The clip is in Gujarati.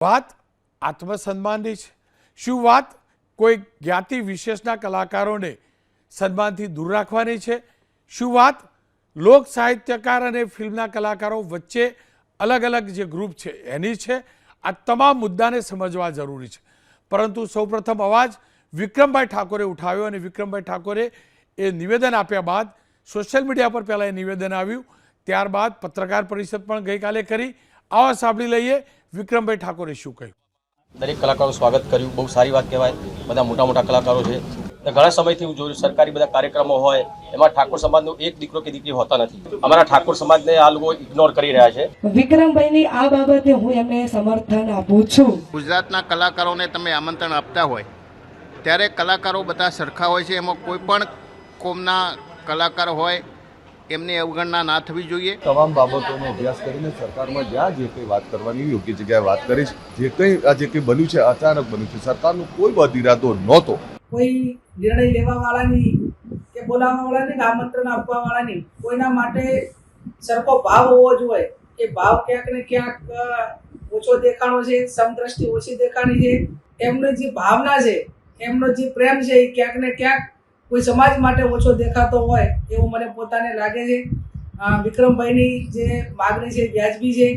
વાત આત્મસન્માનની છે? શું વાત કોઈ જ્ઞાતિ વિશેષના કલાકારોને સન્માનથી દૂર રાખવાની છે? શું વાત લોક સાહિત્યકાર અને ફિલ્મના કલાકારો વચ્ચે અલગ અલગ જે ગ્રુપ છે એની છે? આ તમામ મુદ્દાને સમજવા જરૂરી છે. પરંતુ સૌપ્રથમ અવાજ વિક્રમભાઈ ઠાકોરે ઉઠાવ્યો અને વિક્રમભાઈ ઠાકોરે એ નિવેદન આપ્યા બાદ સોશિયલ મીડિયા પર પહેલાં એ નિવેદન આવ્યું, ત્યારબાદ પત્રકાર પરિષદ પણ ગઈકાલે કરી. આવા સાંભળી લઈએ વિક્રમભાઈ ઠાકોરે શું કહ્યું. દરેક કલાકારો સ્વાગત કર્યું, બહુ સારી વાત કહેવાય. બધા મોટા મોટા કલાકારો છે. ઘણા સમયથી હું જોયું સરકારી બધા કાર્યક્રમો હોય એમાં ઠાકોર સમાજનો એક દીકરો કે દીકરી હોતા નથી. અમારા ઠાકોર સમાજને આ લોકો ઇગ્નોર કરી રહ્યા છે. વિક્રમભાઈની આ બાબતે હું એમને સમર્થન આપું છું. ગુજરાતના કલાકારોને તમે આમંત્રણ આપતા હોય ત્યારે કલાકારો બધા સરખા હોય છે. એમાં કોઈ પણ કોમના કલાકાર હોય એમની અવગણના ના થવી જોઈએ. તમામ બાબતોનો અભ્યાસ કરીને સરકારમાં જ્યાં જે કંઈ વાત કરવાની યોગ્ય જગ્યાએ વાત કરીશ. જે કંઈ બન્યું છે અચાનક બન્યું છે, સરકારનો કોઈ બદ ઇરાદો નહોતો. કોઈ નિર્ણય લેવા વાળાની કે બોલાવવા વાળાની કે આમંત્રણ આપવા વાળાની કોઈના માટે સરખો ભાવ હોવો જોઈએ. એ ભાવ ક્યાંક ને ક્યાંક ઓછો દેખાણો છે, સમદ્રષ્ટિ ઓછી દેખાણી છે. એમની જે ભાવના છે, એમનો જે પ્રેમ છે એ ક્યાંક ને ક્યાંક કોઈ સમાજ માટે ઓછો દેખાતો હોય એવું મને પોતાને લાગે છે. વિક્રમભાઈની જે માગણી છે વ્યાજબી છે.